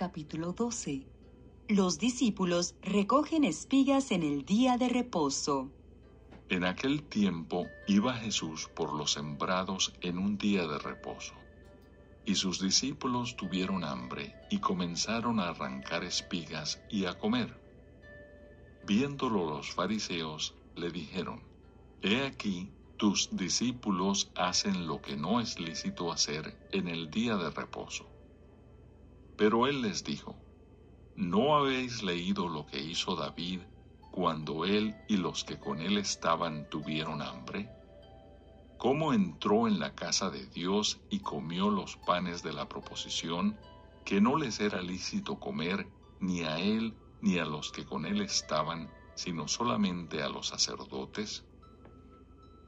capítulo 12. Los discípulos recogen espigas en el día de reposo. En aquel tiempo iba Jesús por los sembrados en un día de reposo. Y sus discípulos tuvieron hambre y comenzaron a arrancar espigas y a comer. Viéndolo los fariseos, le dijeron: He aquí, tus discípulos hacen lo que no es lícito hacer en el día de reposo. Pero él les dijo: ¿No habéis leído lo que hizo David cuando él y los que con él estaban tuvieron hambre? ¿Cómo entró en la casa de Dios y comió los panes de la proposición, que no les era lícito comer ni a él ni a los que con él estaban, sino solamente a los sacerdotes?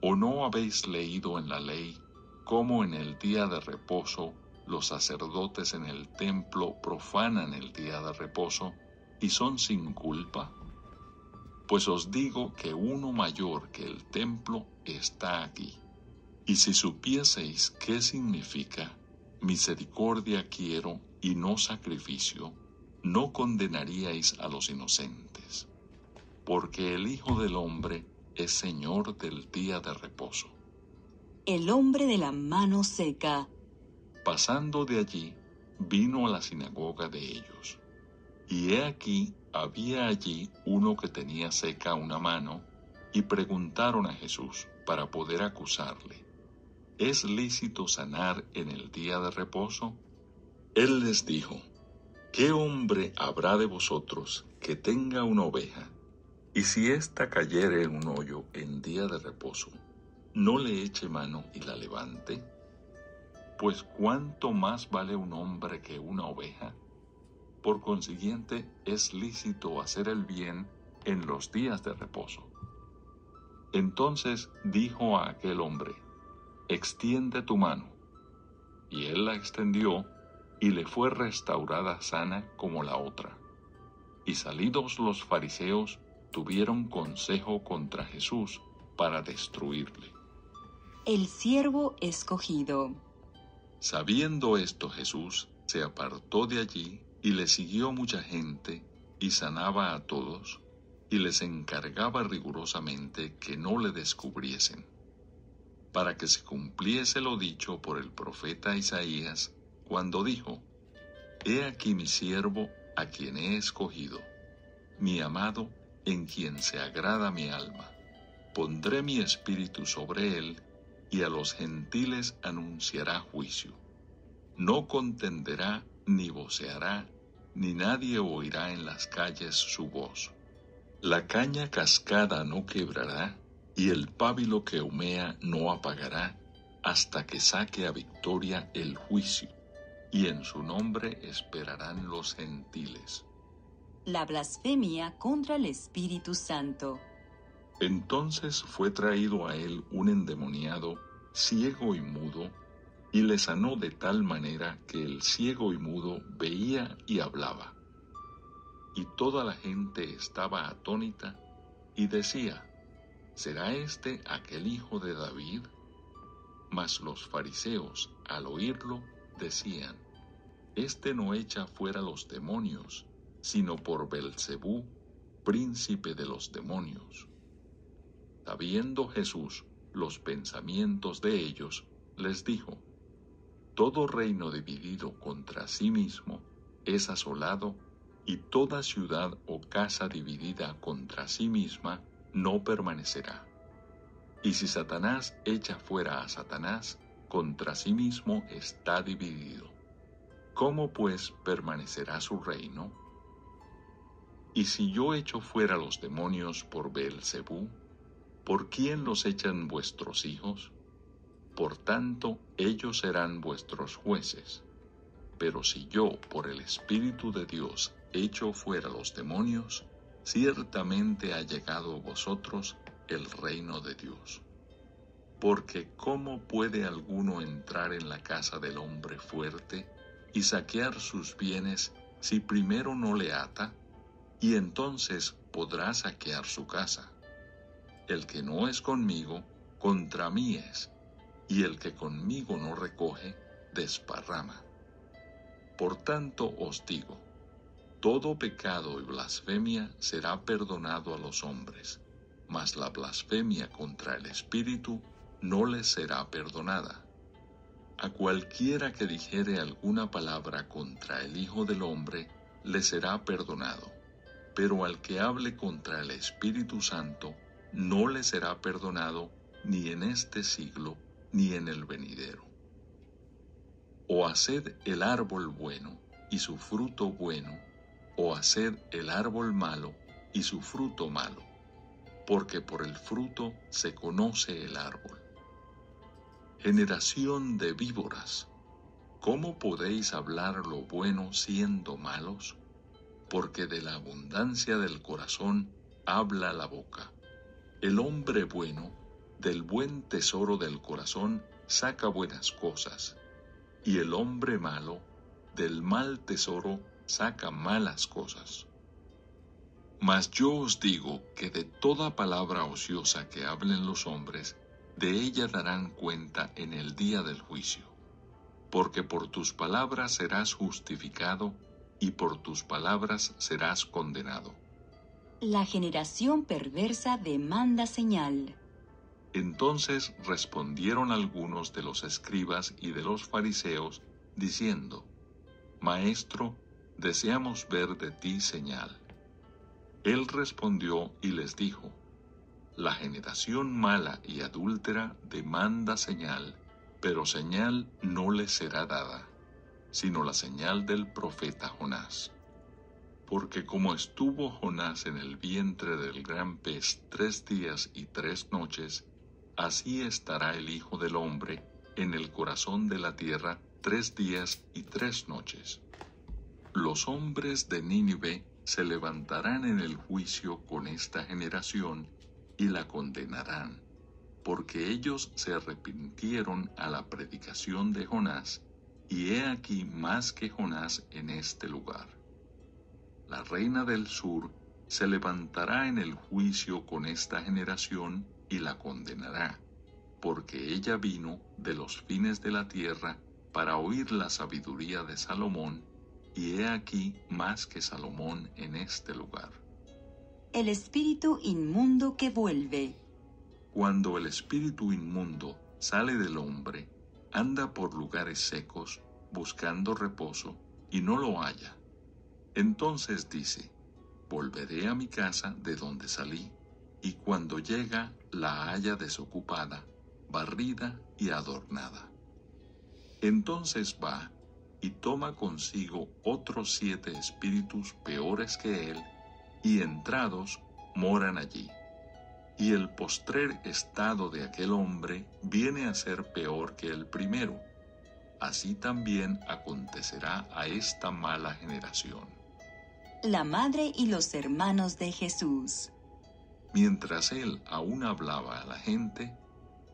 ¿O no habéis leído en la ley cómo en el día de reposo los sacerdotes en el templo profanan el día de reposo y son sin culpa? Pues os digo que uno mayor que el templo está aquí. Y si supieseis qué significa misericordia quiero y no sacrificio, no condenaríais a los inocentes, porque el Hijo del Hombre es Señor del día de reposo. El hombre de la mano seca. Pasando de allí, vino a la sinagoga de ellos. Y he aquí, había allí uno que tenía seca una mano, y preguntaron a Jesús para poder acusarle: ¿Es lícito sanar en el día de reposo? Él les dijo: ¿Qué hombre habrá de vosotros que tenga una oveja, y si ésta cayere en un hoyo en día de reposo, no le eche mano y la levante? Pues ¿cuánto más vale un hombre que una oveja? Por consiguiente, es lícito hacer el bien en los días de reposo. Entonces dijo a aquel hombre: Extiende tu mano. Y él la extendió, y le fue restaurada sana como la otra. Y salidos los fariseos, tuvieron consejo contra Jesús para destruirle. El siervo escogido. Sabiendo esto, Jesús se apartó de allí, y le siguió mucha gente, y sanaba a todos, y les encargaba rigurosamente que no le descubriesen, para que se cumpliese lo dicho por el profeta Isaías, cuando dijo: He aquí mi siervo, a quien he escogido, mi amado, en quien se agrada mi alma. Pondré mi espíritu sobre él, y a los gentiles anunciará juicio. No contenderá, ni voceará, ni nadie oirá en las calles su voz. La caña cascada no quebrará, y el pábilo que humea no apagará, hasta que saque a victoria el juicio, y en su nombre esperarán los gentiles. La blasfemia contra el Espíritu Santo. Entonces fue traído a él un endemoniado, ciego y mudo, y le sanó de tal manera que el ciego y mudo veía y hablaba. Y toda la gente estaba atónita, y decía: ¿Será este aquel hijo de David? Mas los fariseos, al oírlo, decían: Este no echa fuera los demonios, sino por Belcebú, príncipe de los demonios. Sabiendo Jesús los pensamientos de ellos, les dijo: Todo reino dividido contra sí mismo es asolado, y toda ciudad o casa dividida contra sí misma no permanecerá. Y si Satanás echa fuera a Satanás, contra sí mismo está dividido. ¿Cómo pues permanecerá su reino? Y si yo echo fuera los demonios por Beelzebú, ¿por quién los echan vuestros hijos? Por tanto, ellos serán vuestros jueces. Pero si yo, por el Espíritu de Dios, echo fuera los demonios, ciertamente ha llegado a vosotros el reino de Dios. Porque ¿cómo puede alguno entrar en la casa del hombre fuerte y saquear sus bienes si primero no le ata? Y entonces podrá saquear su casa. El que no es conmigo, contra mí es, y el que conmigo no recoge, desparrama. Por tanto os digo, Todo pecado y blasfemia será perdonado a los hombres, mas la blasfemia contra el Espíritu no les será perdonada. A cualquiera que dijere alguna palabra contra el Hijo del Hombre, le será perdonado, pero al que hable contra el Espíritu Santo, no le será perdonado ni en este siglo, ni en el venidero. O haced el árbol bueno, y su fruto bueno, o haced el árbol malo, y su fruto malo, porque por el fruto se conoce el árbol. Generación de víboras, ¿cómo podéis hablar lo bueno siendo malos? Porque de la abundancia del corazón habla la boca. El hombre bueno, del buen tesoro del corazón, saca buenas cosas, y el hombre malo, del mal tesoro, saca malas cosas. Mas yo os digo que de toda palabra ociosa que hablen los hombres, de ella darán cuenta en el día del juicio. Porque por tus palabras serás justificado, y por tus palabras serás condenado. La generación perversa demanda señal. Entonces respondieron algunos de los escribas y de los fariseos, diciendo: Maestro, deseamos ver de ti señal. Él respondió y les dijo: La generación mala y adúltera demanda señal, pero señal no les será dada, sino la señal del profeta Jonás. Porque como estuvo Jonás en el vientre del gran pez 3 días y 3 noches, así estará el Hijo del Hombre en el corazón de la tierra 3 días y 3 noches. Los hombres de Nínive se levantarán en el juicio con esta generación y la condenarán, porque ellos se arrepintieron a la predicación de Jonás, y he aquí más que Jonás en este lugar. La reina del sur se levantará en el juicio con esta generación y la condenará, porque ella vino de los fines de la tierra para oír la sabiduría de Salomón, y he aquí más que Salomón en este lugar. El espíritu inmundo que vuelve. Cuando el espíritu inmundo sale del hombre, anda por lugares secos, buscando reposo, y no lo halla. Entonces dice: Volveré a mi casa de donde salí, y cuando llega la halla desocupada, barrida y adornada. Entonces va y toma consigo otros 7 espíritus peores que él, y entrados moran allí. Y el postrer estado de aquel hombre viene a ser peor que el primero. Así también acontecerá a esta mala generación. La madre y los hermanos de Jesús. Mientras él aún hablaba a la gente,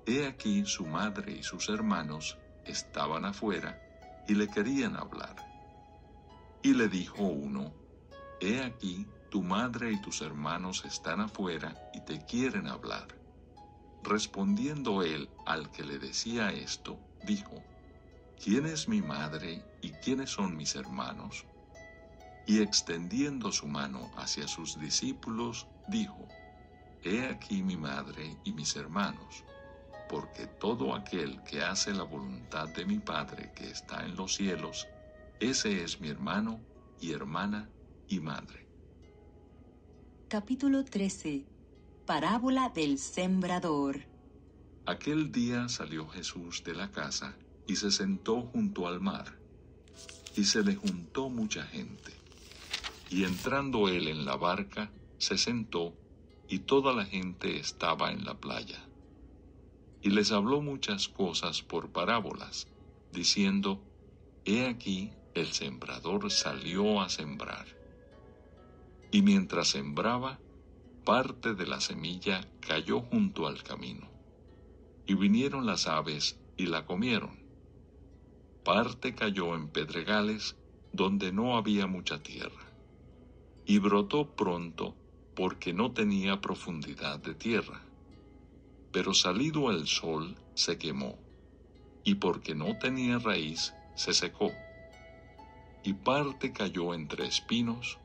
he aquí su madre y sus hermanos estaban afuera y le querían hablar. Y le dijo uno: He aquí tu madre y tus hermanos están afuera y te quieren hablar. Respondiendo él al que le decía esto, dijo: ¿Quién es mi madre y quiénes son mis hermanos? Y extendiendo su mano hacia sus discípulos, dijo: He aquí mi madre y mis hermanos, porque todo aquel que hace la voluntad de mi Padre que está en los cielos, ese es mi hermano y hermana y madre. Capítulo 13. Parábola del sembrador. Aquel día salió Jesús de la casa y se sentó junto al mar, y se le juntó mucha gente. Y entrando él en la barca, se sentó, y toda la gente estaba en la playa. Y les habló muchas cosas por parábolas, diciendo: He aquí el sembrador salió a sembrar. Y mientras sembraba, parte de la semilla cayó junto al camino, y vinieron las aves y la comieron. Parte cayó en pedregales, donde no había mucha tierra, y brotó pronto, porque no tenía profundidad de tierra. Pero salido el sol, se quemó, y porque no tenía raíz, se secó. y parte cayó entre espinos,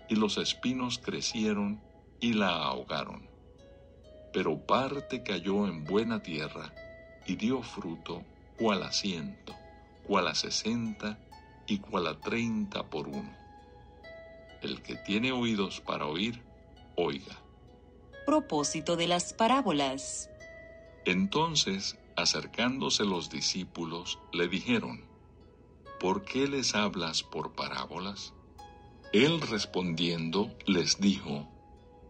y los espinos crecieron y la ahogaron. Pero parte cayó en buena tierra, y dio fruto, cual a 100, cual a 60, y cual a 30 por uno. El que tiene oídos para oír, oiga. Propósito de las parábolas. Entonces, acercándose los discípulos, le dijeron: ¿Por qué les hablas por parábolas? Él respondiendo les dijo: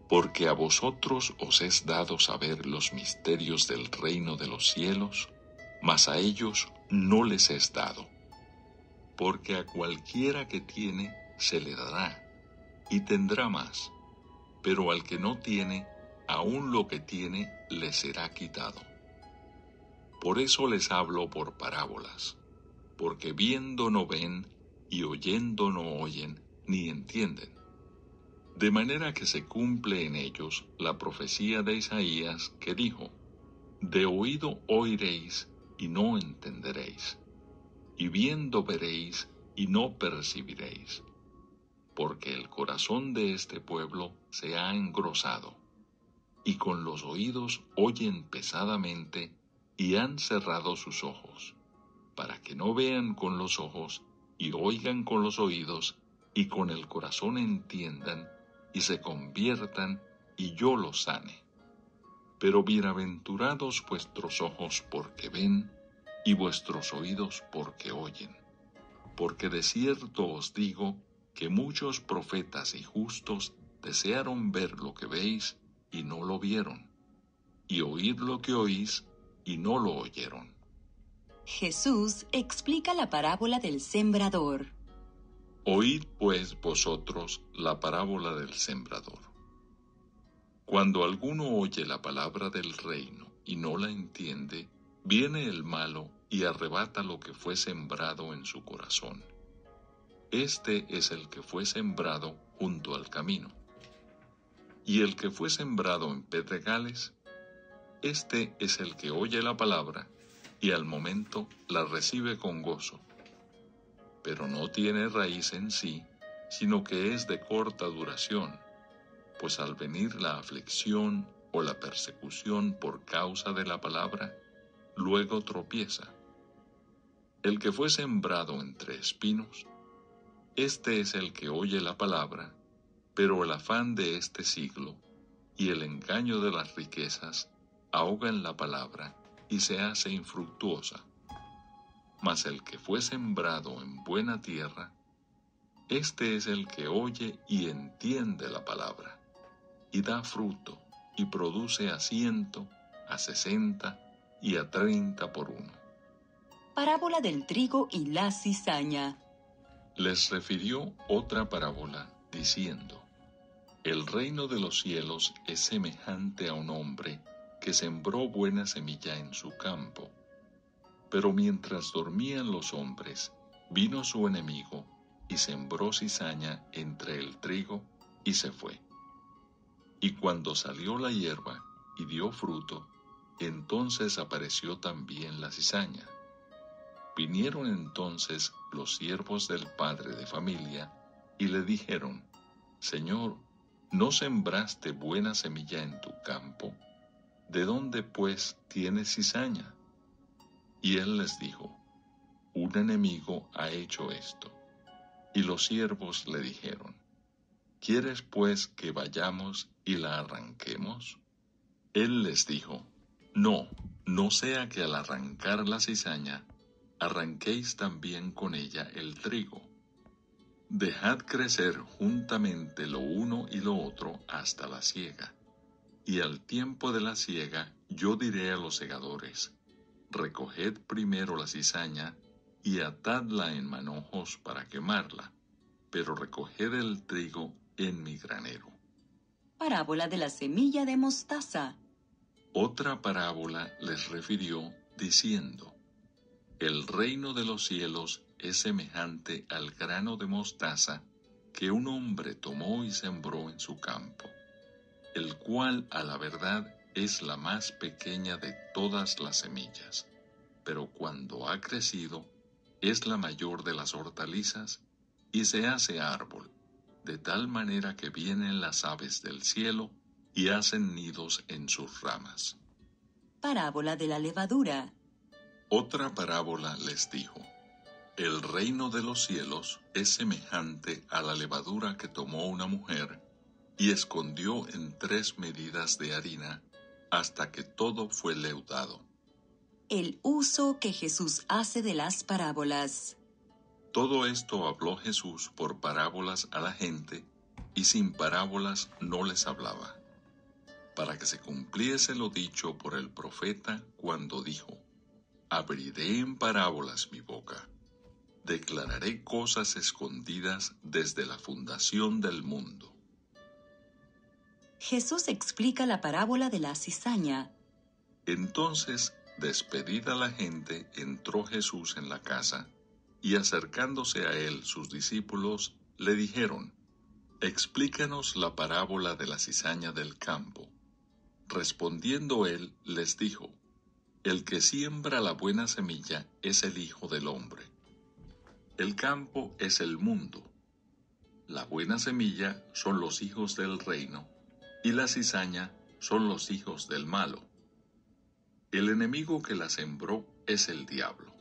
Porque a vosotros os es dado saber los misterios del reino de los cielos, mas a ellos no les es dado. Porque a cualquiera que tiene se le dará, y tendrá más, pero al que no tiene, aun lo que tiene le será quitado. Por eso les hablo por parábolas, porque viendo no ven, y oyendo no oyen, ni entienden. De manera que se cumple en ellos la profecía de Isaías que dijo: De oído oiréis y no entenderéis, y viendo veréis y no percibiréis, porque el corazón de este pueblo se ha engrosado, y con los oídos oyen pesadamente, y han cerrado sus ojos, para que no vean con los ojos, y oigan con los oídos, y con el corazón entiendan, y se conviertan, y yo los sane. Pero bienaventurados vuestros ojos porque ven, y vuestros oídos porque oyen. Porque de cierto os digo que muchos profetas y justos desearon ver lo que veis, y no lo vieron, y oír lo que oís, y no lo oyeron. Jesús explica la parábola del sembrador. Oíd pues vosotros la parábola del sembrador. Cuando alguno oye la palabra del reino y no la entiende, viene el malo y arrebata lo que fue sembrado en su corazón. Este es el que fue sembrado junto al camino. Y el que fue sembrado en pedregales, este es el que oye la palabra y al momento la recibe con gozo, pero no tiene raíz en sí, sino que es de corta duración, pues al venir la aflicción o la persecución por causa de la palabra, luego tropieza. El que fue sembrado entre espinos, este es el que oye la palabra, pero el afán de este siglo y el engaño de las riquezas ahogan la palabra y se hace infructuosa. Mas el que fue sembrado en buena tierra, este es el que oye y entiende la palabra, y da fruto, y produce a 100, a 60 y a 30 por uno. Parábola del trigo y la cizaña. Les refirió otra parábola, diciendo: El reino de los cielos es semejante a un hombre que sembró buena semilla en su campo. Pero mientras dormían los hombres, vino su enemigo y sembró cizaña entre el trigo y se fue. Y cuando salió la hierba y dio fruto, entonces apareció también la cizaña. Vinieron entonces los siervos del padre de familia y le dijeron: Señor, ¿no sembraste buena semilla en tu campo? ¿De dónde pues tienes cizaña? Y él les dijo: Un enemigo ha hecho esto. Y los siervos le dijeron: ¿Quieres pues que vayamos y la arranquemos? Él les dijo: No, no sea que al arrancar la cizaña, arranquéis también con ella el trigo. Dejad crecer juntamente lo uno y lo otro hasta la siega. Y al tiempo de la siega yo diré a los segadores: Recoged primero la cizaña y atadla en manojos para quemarla, pero recoged el trigo en mi granero. Parábola de la semilla de mostaza. Otra parábola les refirió, diciendo: El reino de los cielos es semejante al grano de mostaza que un hombre tomó y sembró en su campo, el cual a la verdad es la más pequeña de todas las semillas, pero cuando ha crecido es la mayor de las hortalizas y se hace árbol, de tal manera que vienen las aves del cielo y hacen nidos en sus ramas. Parábola de la levadura. Otra parábola les dijo: el reino de los cielos es semejante a la levadura que tomó una mujer y escondió en 3 medidas de harina hasta que todo fue leudado. El uso que Jesús hace de las parábolas. Todo esto habló Jesús por parábolas a la gente, y sin parábolas no les hablaba, para que se cumpliese lo dicho por el profeta cuando dijo: abriré en parábolas mi boca, declararé cosas escondidas desde la fundación del mundo. Jesús explica la parábola de la cizaña. Entonces, despedida la gente, entró Jesús en la casa, y acercándose a él sus discípulos le dijeron: explícanos la parábola de la cizaña del campo. Respondiendo él, les dijo: el que siembra la buena semilla es el Hijo del Hombre. El campo es el mundo. La buena semilla son los hijos del reino, y la cizaña son los hijos del malo. El enemigo que la sembró es el diablo.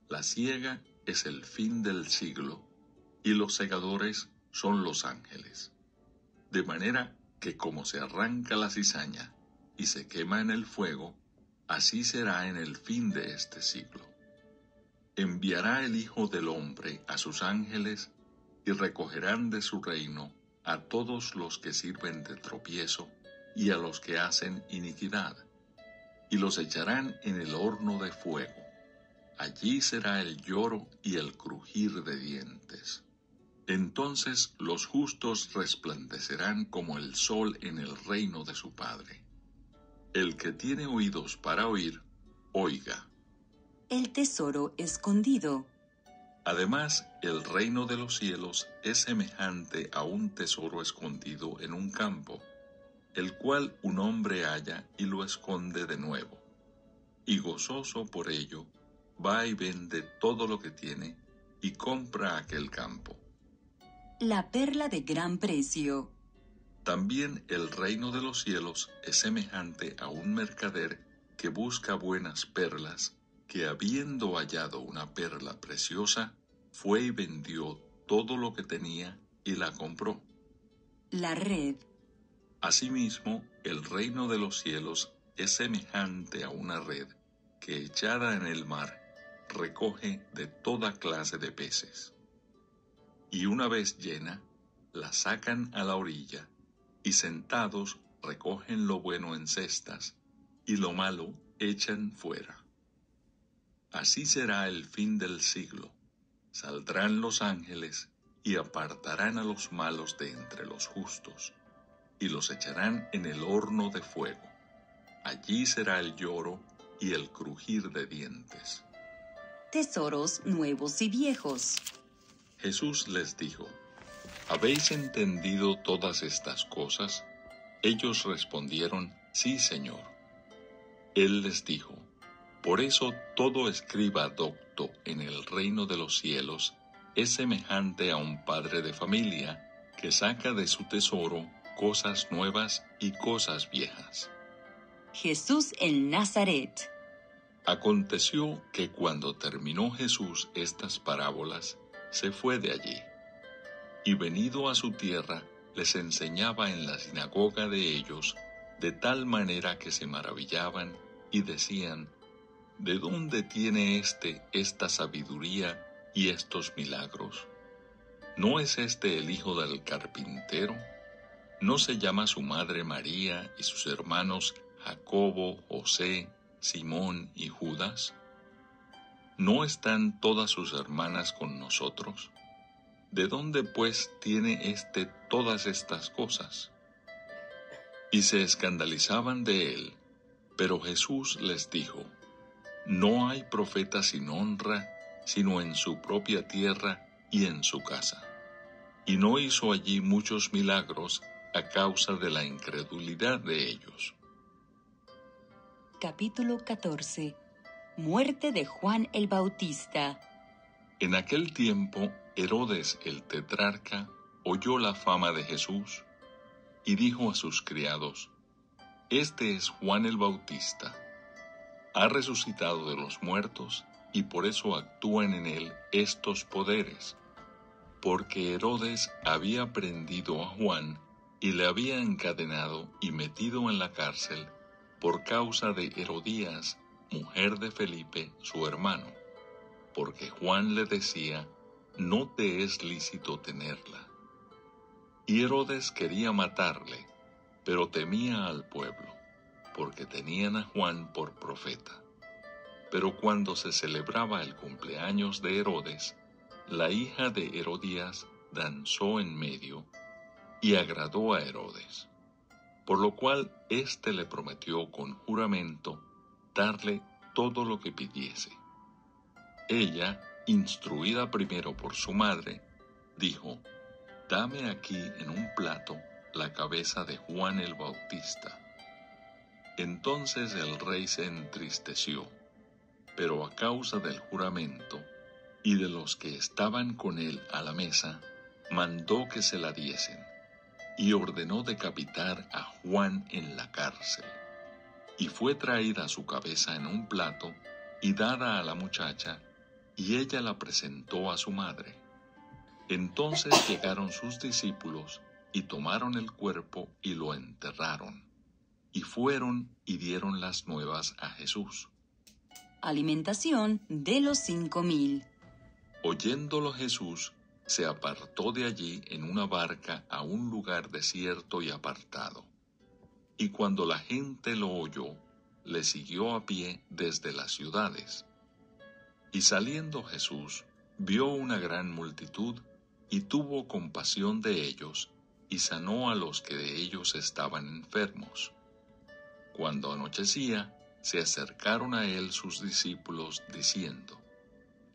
La siega es el fin del siglo, y los segadores son los ángeles. De manera que como se arranca la cizaña y se quema en el fuego, así será en el fin de este siglo. Enviará el Hijo del Hombre a sus ángeles, y recogerán de su reino a todos los que sirven de tropiezo y a los que hacen iniquidad, y los echarán en el horno de fuego. Allí será el lloro y el crujir de dientes. Entonces los justos resplandecerán como el sol en el reino de su Padre. El que tiene oídos para oír, oiga. El tesoro escondido. Además, el reino de los cielos es semejante a un tesoro escondido en un campo, el cual un hombre halla y lo esconde de nuevo. Y gozoso por ello, va y vende todo lo que tiene y compra aquel campo. La perla de gran precio. También el reino de los cielos es semejante a un mercader que busca buenas perlas, que habiendo hallado una perla preciosa, fue y vendió todo lo que tenía y la compró. La red. Asimismo, el reino de los cielos es semejante a una red que, echada en el mar, recoge de toda clase de peces. Y una vez llena, la sacan a la orilla, y sentados recogen lo bueno en cestas, y lo malo echan fuera. Así será el fin del siglo. Saldrán los ángeles y apartarán a los malos de entre los justos, y los echarán en el horno de fuego. Allí será el lloro y el crujir de dientes. Tesoros nuevos y viejos. Jesús les dijo: ¿habéis entendido todas estas cosas? Ellos respondieron: sí, Señor. Él les dijo: por eso todo escriba docto en el reino de los cielos es semejante a un padre de familia que saca de su tesoro cosas nuevas y cosas viejas. Jesús en Nazaret. Aconteció que cuando terminó Jesús estas parábolas, se fue de allí, y venido a su tierra, les enseñaba en la sinagoga de ellos, de tal manera que se maravillaban y decían: ¿de dónde tiene esta sabiduría y estos milagros? ¿No es este el hijo del carpintero? ¿No se llama su madre María y sus hermanos Jacobo, José, Simón y Judas? ¿No están todas sus hermanas con nosotros? ¿De dónde pues tiene todas estas cosas? Y se escandalizaban de él, pero Jesús les dijo: no hay profeta sin honra, sino en su propia tierra y en su casa. Y no hizo allí muchos milagros a causa de la incredulidad de ellos. Capítulo 14. Muerte de Juan el Bautista. En aquel tiempo, Herodes el tetrarca oyó la fama de Jesús y dijo a sus criados: Este es Juan el Bautista. Ha resucitado de los muertos y por eso actúan en él estos poderes. Porque Herodes había prendido a Juan y le había encadenado y metido en la cárcel por causa de Herodías, mujer de Felipe, su hermano, porque Juan le decía: no te es lícito tenerla. Y Herodes quería matarle, pero temía al pueblo, porque tenían a Juan por profeta. Pero cuando se celebraba el cumpleaños de Herodes, la hija de Herodías danzó en medio y agradó a Herodes, por lo cual éste le prometió con juramento darle todo lo que pidiese. Ella, instruida primero por su madre, dijo: dame aquí en un plato la cabeza de Juan el Bautista. Entonces el rey se entristeció, pero a causa del juramento y de los que estaban con él a la mesa, mandó que se la diesen, y ordenó decapitar a Juan en la cárcel. Y fue traída su cabeza en un plato y dada a la muchacha, y ella la presentó a su madre. Entonces llegaron sus discípulos y tomaron el cuerpo y lo enterraron, y fueron y dieron las nuevas a Jesús. Alimentación de los 5,000. Oyéndolo Jesús, se apartó de allí en una barca a un lugar desierto y apartado. Y cuando la gente lo oyó, le siguió a pie desde las ciudades. Y saliendo Jesús, vio una gran multitud, y tuvo compasión de ellos, y sanó a los que de ellos estaban enfermos. Cuando anochecía, se acercaron a él sus discípulos, diciendo: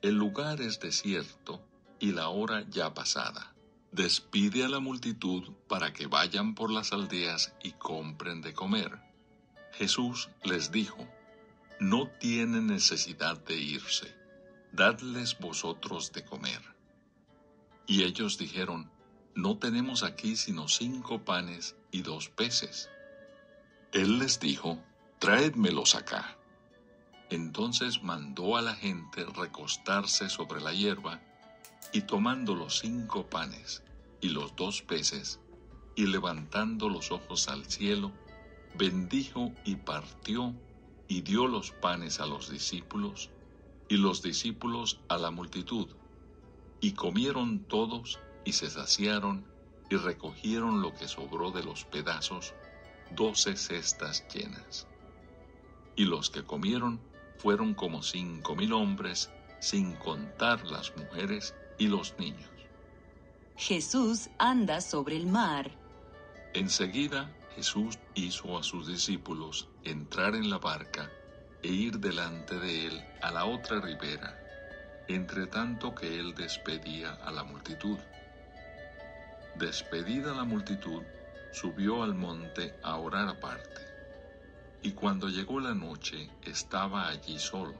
el lugar es desierto, y la hora ya pasada. Despide a la multitud para que vayan por las aldeas y compren de comer. Jesús les dijo: no tienen necesidad de irse, dadles vosotros de comer. Y ellos dijeron: no tenemos aquí sino 5 panes y 2 peces. Él les dijo: traédmelos acá. Entonces mandó a la gente recostarse sobre la hierba, y tomando los 5 panes y los 2 peces, y levantando los ojos al cielo, bendijo y partió, y dio los panes a los discípulos, y los discípulos a la multitud. Y comieron todos, y se saciaron, y recogieron lo que sobró de los pedazos, 12 cestas llenas. Y los que comieron fueron como 5,000 hombres, sin contar las mujeres y los niños. Jesús anda sobre el mar. Enseguida Jesús hizo a sus discípulos entrar en la barca e ir delante de él a la otra ribera, entre tanto que él despedía a la multitud. Despedida la multitud, subió al monte a orar aparte. Y cuando llegó la noche, estaba allí solo.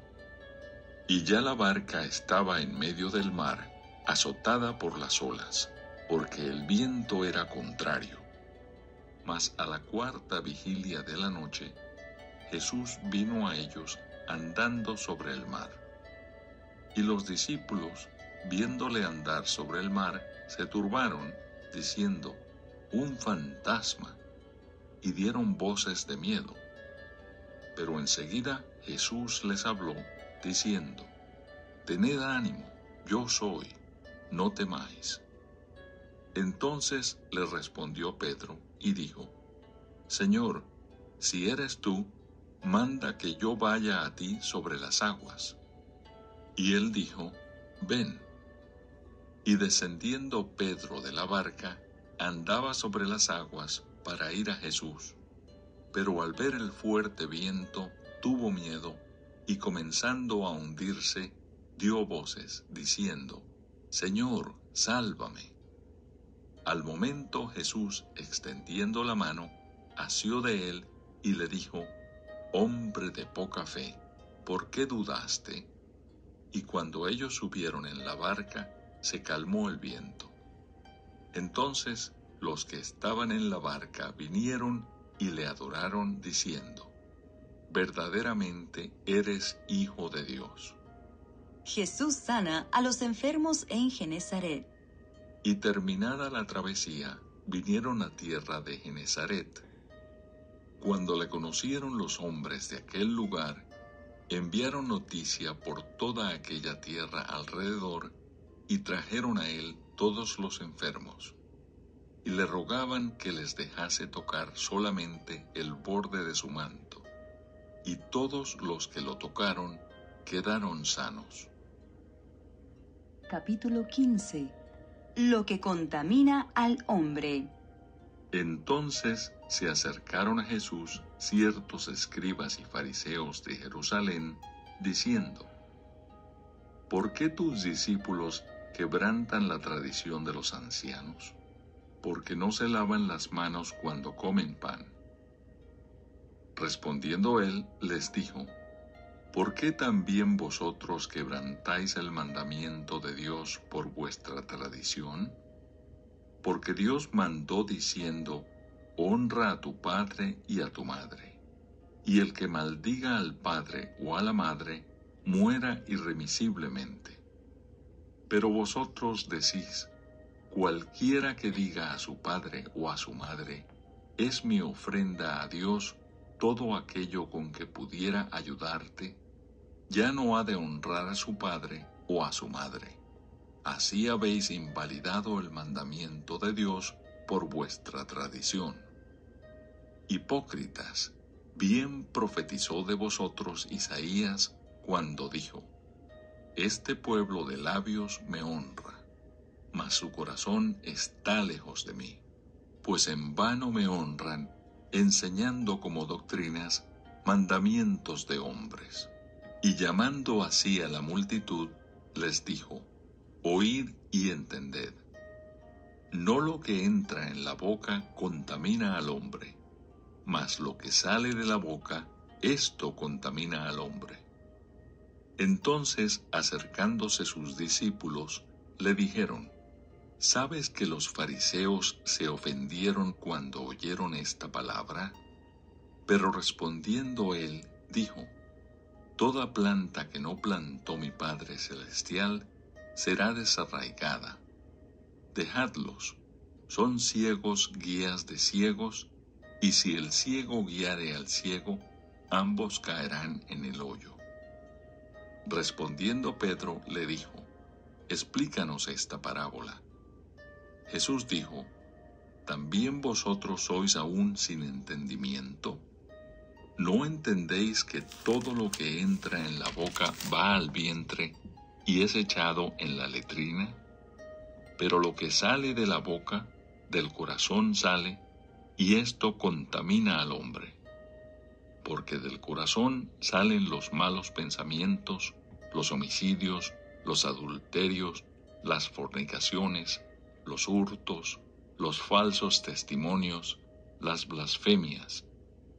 Y ya la barca estaba en medio del mar, azotada por las olas, porque el viento era contrario. Mas a la 4ª vigilia de la noche, Jesús vino a ellos andando sobre el mar. Y los discípulos, viéndole andar sobre el mar, se turbaron, diciendo: un fantasma, y dieron voces de miedo. Pero enseguida Jesús les habló, diciendo: tened ánimo, yo soy, no temáis. Entonces le respondió Pedro y dijo: Señor, si eres tú, manda que yo vaya a ti sobre las aguas. Y él dijo: ven. Y descendiendo Pedro de la barca, andaba sobre las aguas para ir a Jesús. Pero al ver el fuerte viento, tuvo miedo, y comenzando a hundirse, dio voces, diciendo: Señor, sálvame. Al momento Jesús, extendiendo la mano, asió de él y le dijo: Hombre de poca fe, ¿por qué dudaste? Y cuando ellos subieron en la barca, se calmó el viento. Entonces los que estaban en la barca vinieron y le adoraron diciendo: verdaderamente eres Hijo de Dios. Jesús sana a los enfermos en Genezaret. Y terminada la travesía, vinieron a tierra de Genezaret. Cuando le conocieron los hombres de aquel lugar, enviaron noticia por toda aquella tierra alrededor y trajeron a él todos los enfermos, y le rogaban que les dejase tocar solamente el borde de su manto, y todos los que lo tocaron quedaron sanos. Capítulo 15. Lo que contamina al hombre. Entonces se acercaron a Jesús ciertos escribas y fariseos de Jerusalén, diciendo: ¿por qué tus discípulos quebrantan la tradición de los ancianos? Porque no se lavan las manos cuando comen pan. Respondiendo él, les dijo: ¿por qué también vosotros quebrantáis el mandamiento de Dios por vuestra tradición? Porque Dios mandó diciendo: honra a tu padre y a tu madre, y el que maldiga al padre o a la madre, muera irremisiblemente. Pero vosotros decís: cualquiera que diga a su padre o a su madre, es mi ofrenda a Dios todo aquello con que pudiera ayudarte, ya no ha de honrar a su padre o a su madre. Así habéis invalidado el mandamiento de Dios por vuestra tradición. Hipócritas, bien profetizó de vosotros Isaías cuando dijo: este pueblo de labios me honra, mas su corazón está lejos de mí, pues en vano me honran, enseñando como doctrinas mandamientos de hombres. Y llamando así a la multitud, les dijo: oíd y entended. No lo que entra en la boca contamina al hombre, mas lo que sale de la boca, esto contamina al hombre. Entonces, acercándose sus discípulos, le dijeron: ¿sabes que los fariseos se ofendieron cuando oyeron esta palabra? Pero respondiendo él, dijo: toda planta que no plantó mi Padre Celestial será desarraigada. Dejadlos, son ciegos guías de ciegos, y si el ciego guiare al ciego, ambos caerán en el hoyo. Respondiendo Pedro le dijo: explícanos esta parábola. Jesús dijo: ¿también vosotros sois aún sin entendimiento? ¿No entendéis que todo lo que entra en la boca va al vientre y es echado en la letrina? Pero lo que sale de la boca, del corazón sale, y esto contamina al hombre. Porque del corazón salen los malos pensamientos, los homicidios, los adulterios, las fornicaciones, los hurtos, los falsos testimonios, las blasfemias.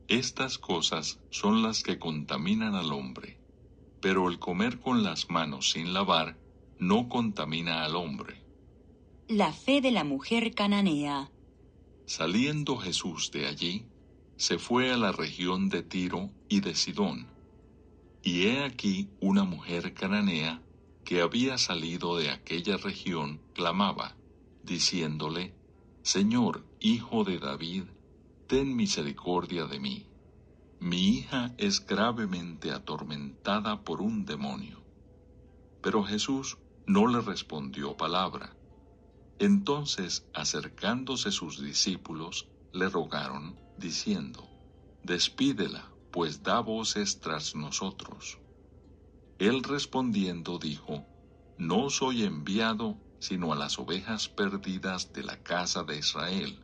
Estas cosas son las que contaminan al hombre, pero el comer con las manos sin lavar no contamina al hombre. La fe de la mujer cananea. Saliendo Jesús de allí, se fue a la región de Tiro y de Sidón. Y he aquí una mujer cananea que había salido de aquella región clamaba, diciéndole: Señor, Hijo de David, ten misericordia de mí. Mi hija es gravemente atormentada por un demonio. Pero Jesús no le respondió palabra. Entonces, acercándose sus discípulos, le rogaron, diciendo: despídela, pues da voces tras nosotros. Él respondiendo dijo: no soy enviado sino a las ovejas perdidas de la casa de Israel.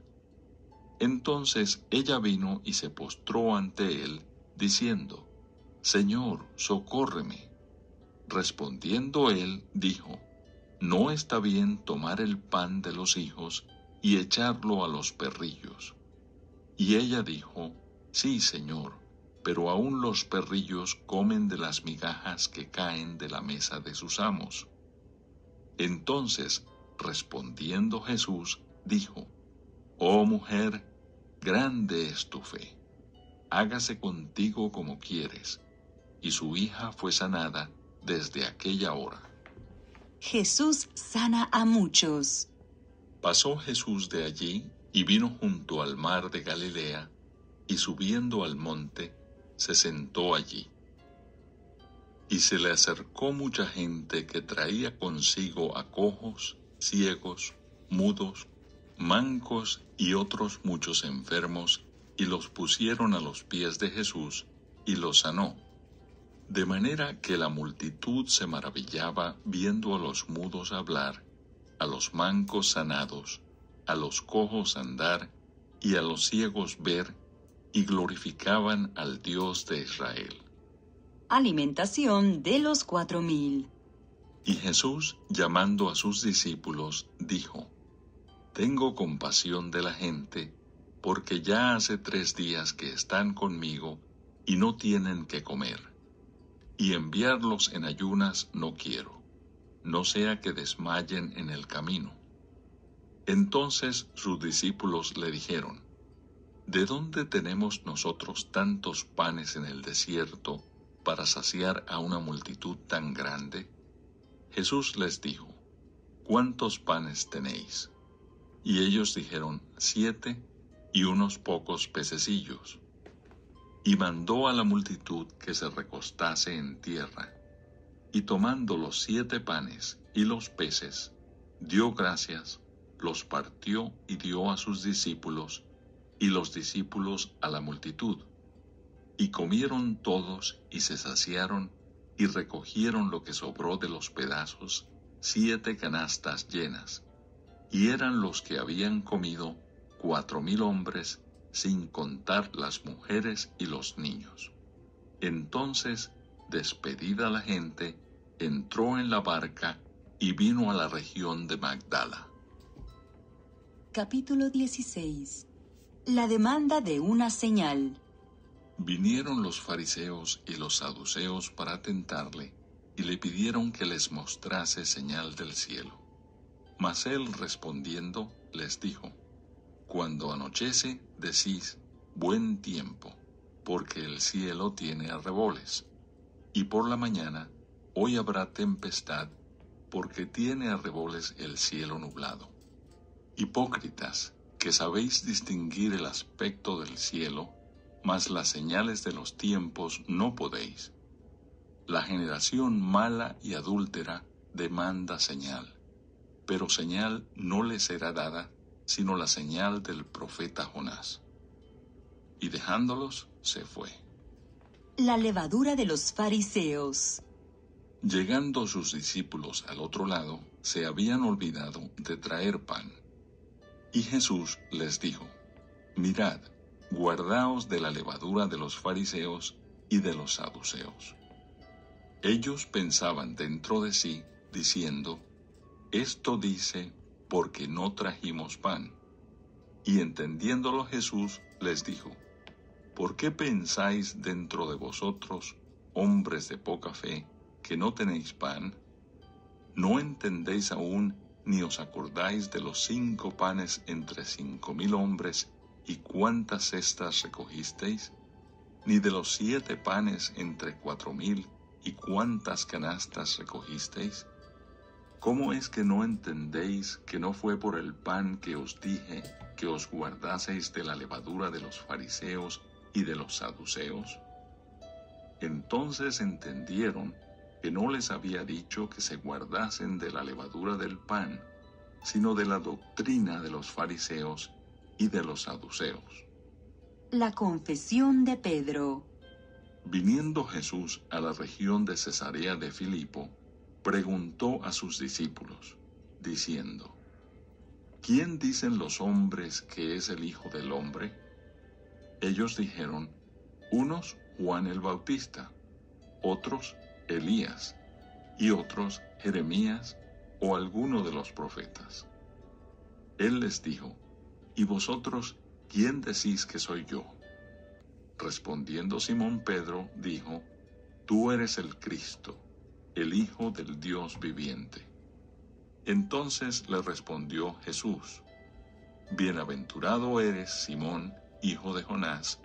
Entonces ella vino y se postró ante él, diciendo: Señor, socórreme. Respondiendo él, dijo: no está bien tomar el pan de los hijos y echarlo a los perrillos. Y ella dijo: sí, Señor, pero aún los perrillos comen de las migajas que caen de la mesa de sus amos. Entonces, respondiendo Jesús, dijo: Oh mujer, grande es tu fe, hágase contigo como quieres. Y su hija fue sanada desde aquella hora. Jesús sana a muchos. Pasó Jesús de allí y vino junto al mar de Galilea, y subiendo al monte, se sentó allí. Y se le acercó mucha gente que traía consigo a cojos, ciegos, mudos, mancos y otros muchos enfermos, y los pusieron a los pies de Jesús, y los sanó. De manera que la multitud se maravillaba viendo a los mudos hablar, a los mancos sanados, a los cojos andar, y a los ciegos ver, y glorificaban al Dios de Israel. Alimentación de los 4,000. Y Jesús, llamando a sus discípulos, dijo: Tengo compasión de la gente, porque ya hace 3 días que están conmigo y no tienen que comer. Y enviarlos en ayunas no quiero, no sea que desmayen en el camino. Entonces sus discípulos le dijeron: ¿De dónde tenemos nosotros tantos panes en el desierto para saciar a una multitud tan grande? Jesús les dijo: ¿Cuántos panes tenéis? Y ellos dijeron: 7, y unos pocos pececillos. Y mandó a la multitud que se recostase en tierra, y tomando los 7 panes y los peces, dio gracias, los partió y dio a sus discípulos, y los discípulos a la multitud. Y comieron todos y se saciaron, y recogieron lo que sobró de los pedazos, 7 canastas llenas. Y eran los que habían comido 4,000 hombres, sin contar las mujeres y los niños. Entonces, despedida la gente, entró en la barca y vino a la región de Magdala. Capítulo 16. La demanda de una señal. Vinieron los fariseos y los saduceos para tentarle, y le pidieron que les mostrase señal del cielo. Mas él respondiendo les dijo: Cuando anochece, decís: buen tiempo, porque el cielo tiene arreboles. Y por la mañana, hoy habrá tempestad, porque tiene arreboles el cielo nublado. Hipócritas, que sabéis distinguir el aspecto del cielo, mas las señales de los tiempos no podéis. La generación mala y adúltera demanda señal, pero señal no le será dada, sino la señal del profeta Jonás. Y dejándolos, se fue. La levadura de los fariseos. Llegando sus discípulos al otro lado, se habían olvidado de traer pan. Y Jesús les dijo: Mirad, guardaos de la levadura de los fariseos y de los saduceos. Ellos pensaban dentro de sí, diciendo: Esto dice porque no trajimos pan. Y entendiéndolo Jesús les dijo: ¿Por qué pensáis dentro de vosotros, hombres de poca fe, que no tenéis pan? ¿No entendéis aún, ni os acordáis de los 5 panes entre 5,000 hombres, y cuántas cestas recogisteis? ¿Ni de los 7 panes entre 4,000, y cuántas canastas recogisteis? ¿Cómo es que no entendéis que no fue por el pan que os dije que os guardaseis de la levadura de los fariseos y de los saduceos? Entonces entendieron que no les había dicho que se guardasen de la levadura del pan, sino de la doctrina de los fariseos y de los saduceos. La confesión de Pedro. Viniendo Jesús a la región de Cesarea de Filipo, preguntó a sus discípulos, diciendo: ¿Quién dicen los hombres que es el Hijo del Hombre? Ellos dijeron: unos Juan el Bautista, otros Elías, y otros Jeremías o alguno de los profetas. Él les dijo: ¿Y vosotros quién decís que soy yo? Respondiendo Simón Pedro, dijo: Tú eres el Cristo, el Hijo del Dios viviente. Entonces le respondió Jesús: Bienaventurado eres, Simón, hijo de Jonás,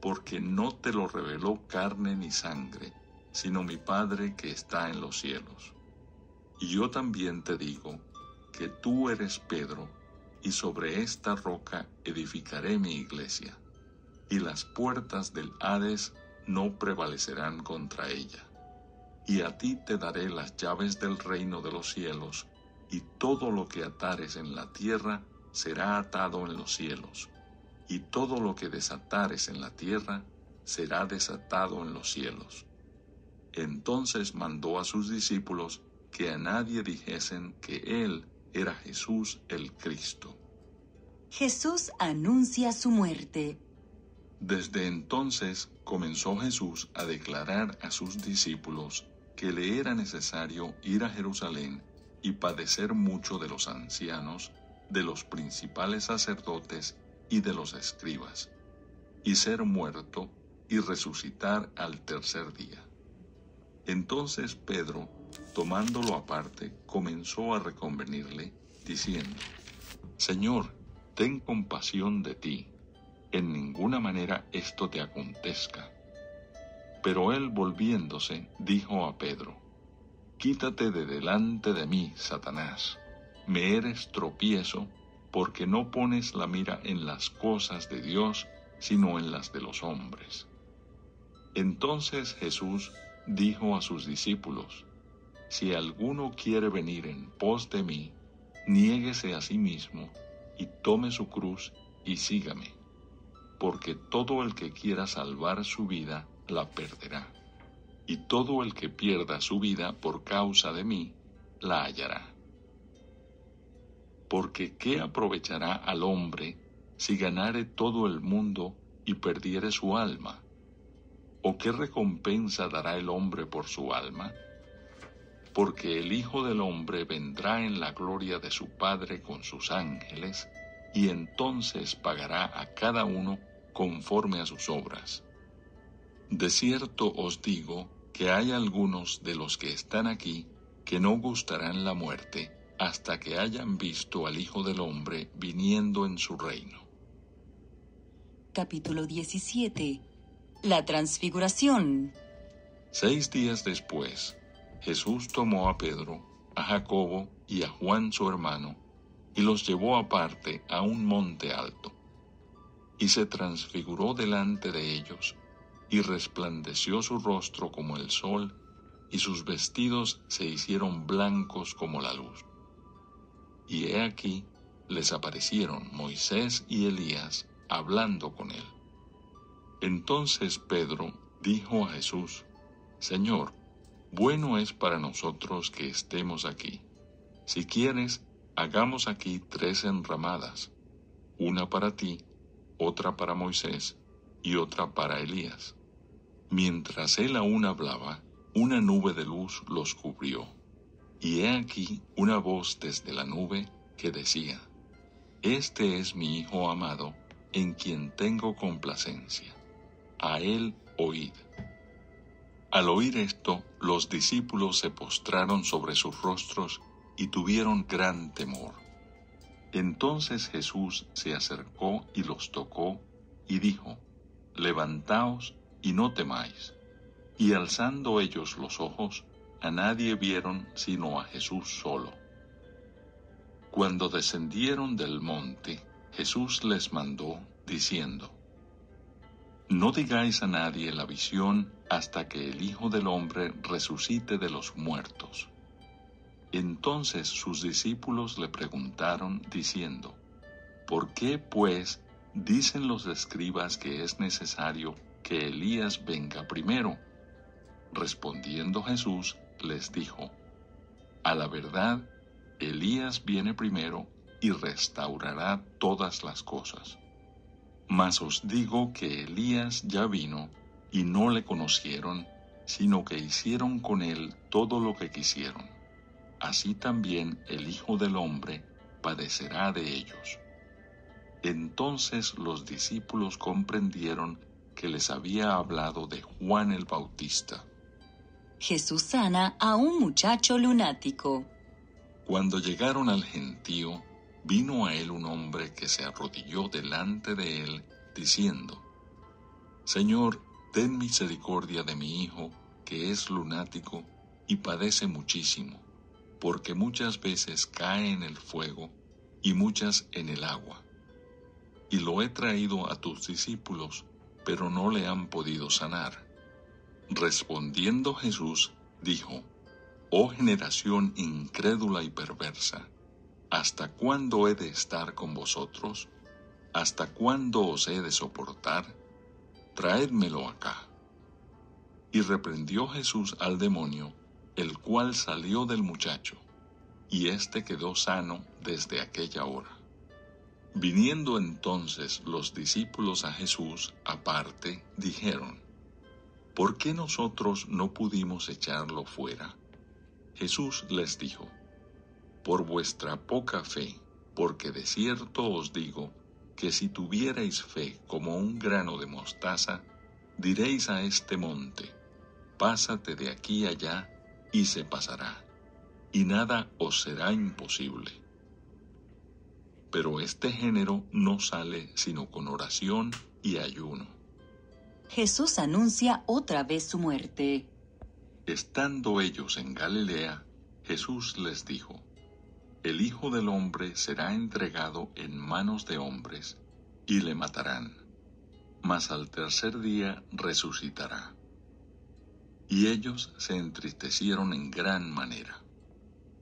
porque no te lo reveló carne ni sangre, sino mi Padre que está en los cielos. Y yo también te digo que tú eres Pedro, y sobre esta roca edificaré mi iglesia, y las puertas del Hades no prevalecerán contra ella. Y a ti te daré las llaves del reino de los cielos, y todo lo que atares en la tierra será atado en los cielos, y todo lo que desatares en la tierra será desatado en los cielos. Entonces mandó a sus discípulos que a nadie dijesen que él era Jesús el Cristo. Jesús anuncia su muerte. Desde entonces comenzó Jesús a declarar a sus discípulos que le era necesario ir a Jerusalén y padecer mucho de los ancianos, de los principales sacerdotes y de los escribas, y ser muerto y resucitar al tercer día. Entonces Pedro, tomándolo aparte, comenzó a reconvenirle, diciendo: Señor, ten compasión de ti, en ninguna manera esto te acontezca. Pero él, volviéndose, dijo a Pedro: Quítate de delante de mí, Satanás, me eres tropiezo, porque no pones la mira en las cosas de Dios, sino en las de los hombres. Entonces Jesús dijo a sus discípulos: Si alguno quiere venir en pos de mí, niéguese a sí mismo, y tome su cruz, y sígame. Porque todo el que quiera salvar su vida, la perderá. Y todo el que pierda su vida por causa de mí, la hallará. Porque ¿qué aprovechará al hombre si ganare todo el mundo y perdiere su alma? ¿O qué recompensa dará el hombre por su alma? Porque el Hijo del Hombre vendrá en la gloria de su Padre con sus ángeles, y entonces pagará a cada uno conforme a sus obras. De cierto os digo que hay algunos de los que están aquí que no gustarán la muerte hasta que hayan visto al Hijo del Hombre viniendo en su reino. Capítulo 17. La Transfiguración. 6 días después, Jesús tomó a Pedro, a Jacobo y a Juan su hermano, y los llevó aparte a un monte alto. Y se transfiguró delante de ellos, y resplandeció su rostro como el sol, y sus vestidos se hicieron blancos como la luz. Y he aquí, les aparecieron Moisés y Elías hablando con él. Entonces Pedro dijo a Jesús: Señor, bueno es para nosotros que estemos aquí. Si quieres, hagamos aquí 3 enramadas, una para ti, otra para Moisés y otra para Elías. Mientras él aún hablaba, una nube de luz los cubrió. Y he aquí una voz desde la nube que decía: Este es mi Hijo amado, en quien tengo complacencia. A él oíd. Al oír esto, los discípulos se postraron sobre sus rostros y tuvieron gran temor. Entonces Jesús se acercó y los tocó, y dijo: Levantaos y no temáis. Y alzando ellos los ojos, a nadie vieron sino a Jesús solo. Cuando descendieron del monte, Jesús les mandó, diciendo: No digáis a nadie la visión hasta que el Hijo del Hombre resucite de los muertos. Entonces sus discípulos le preguntaron, diciendo: ¿Por qué, pues, dicen los escribas que es necesario que Elías venga primero? Respondiendo Jesús, les dijo: A la verdad, Elías viene primero y restaurará todas las cosas. Mas os digo que Elías ya vino, y no le conocieron, sino que hicieron con él todo lo que quisieron. Así también el Hijo del Hombre padecerá de ellos. Entonces los discípulos comprendieron que les había hablado de Juan el Bautista. Jesús sana a un muchacho lunático. Cuando llegaron al gentío, vino a él un hombre que se arrodilló delante de él, diciendo: Señor, ten misericordia de mi hijo, que es lunático y padece muchísimo, porque muchas veces cae en el fuego y muchas en el agua. Y lo he traído a tus discípulos, pero no le han podido sanar. Respondiendo Jesús, dijo: Oh generación incrédula y perversa, ¿hasta cuándo he de estar con vosotros? ¿Hasta cuándo os he de soportar? Traédmelo acá. Y reprendió Jesús al demonio, el cual salió del muchacho, y éste quedó sano desde aquella hora. Viniendo entonces los discípulos a Jesús aparte, dijeron: ¿Por qué nosotros no pudimos echarlo fuera? Jesús les dijo: Por vuestra poca fe, porque de cierto os digo que si tuvierais fe como un grano de mostaza, diréis a este monte: pásate de aquí allá, y se pasará, y nada os será imposible. Pero este género no sale sino con oración y ayuno. Jesús anuncia otra vez su muerte. Estando ellos en Galilea, Jesús les dijo: El Hijo del Hombre será entregado en manos de hombres, y le matarán, mas al tercer día resucitará. Y ellos se entristecieron en gran manera.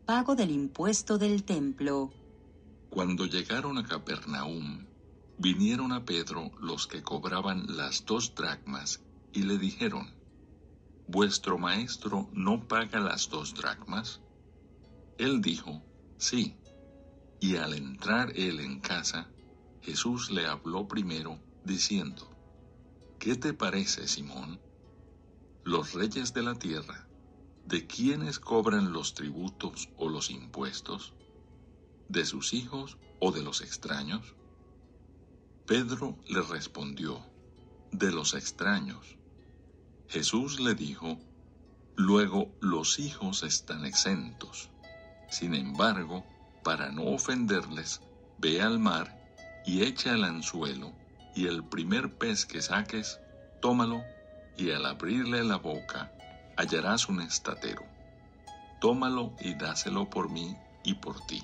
Pago del impuesto del templo. Cuando llegaron a Capernaum, vinieron a Pedro los que cobraban las 2 dracmas, y le dijeron: ¿Vuestro maestro no paga las 2 dracmas? Él dijo: Sí. Y al entrar él en casa, Jesús le habló primero, diciendo: ¿Qué te parece, Simón? Los reyes de la tierra, ¿de quiénes cobran los tributos o los impuestos? ¿De sus hijos o de los extraños? Pedro le respondió: de los extraños. Jesús le dijo: luego los hijos están exentos. Sin embargo, para no ofenderles, ve al mar y echa el anzuelo, y el primer pez que saques, tómalo, y al abrirle la boca, hallarás un estatero. Tómalo y dáselo por mí y por ti.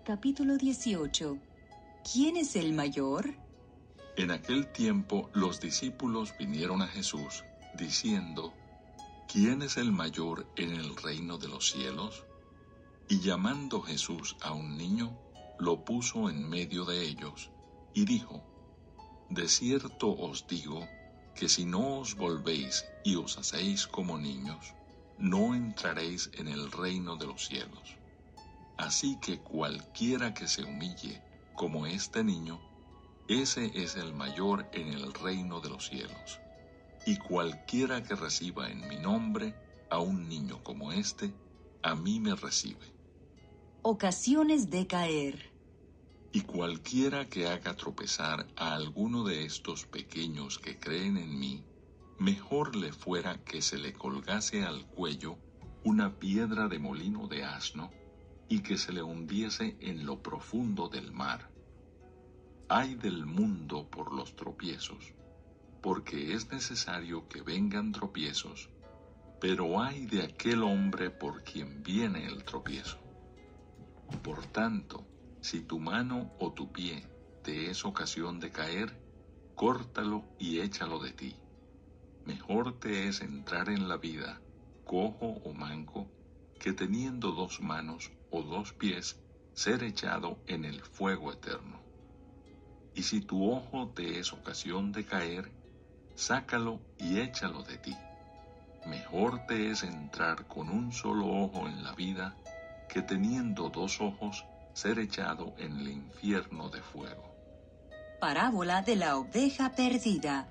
Capítulo 18. ¿Quién es el mayor? En aquel tiempo los discípulos vinieron a Jesús, diciendo: ¿Quién es el mayor en el reino de los cielos? Y llamando Jesús a un niño, lo puso en medio de ellos, y dijo: De cierto os digo, que si no os volvéis y os hacéis como niños, no entraréis en el reino de los cielos. Así que cualquiera que se humille como este niño, ese es el mayor en el reino de los cielos. Y cualquiera que reciba en mi nombre a un niño como este, a mí me recibe. Ocasiones de caer. Y cualquiera que haga tropezar a alguno de estos pequeños que creen en mí, mejor le fuera que se le colgase al cuello una piedra de molino de asno y que se le hundiese en lo profundo del mar. Ay del mundo por los tropiezos, porque es necesario que vengan tropiezos, pero ay de aquel hombre por quien viene el tropiezo. Por tanto, si tu mano o tu pie te es ocasión de caer, córtalo y échalo de ti. Mejor te es entrar en la vida, cojo o manco, que teniendo 2 manos o 2 pies, ser echado en el fuego eterno. Y si tu ojo te es ocasión de caer, sácalo y échalo de ti. Mejor te es entrar con un solo ojo en la vida, que teniendo 2 ojos, ser echado en el infierno de fuego. Parábola de la oveja perdida.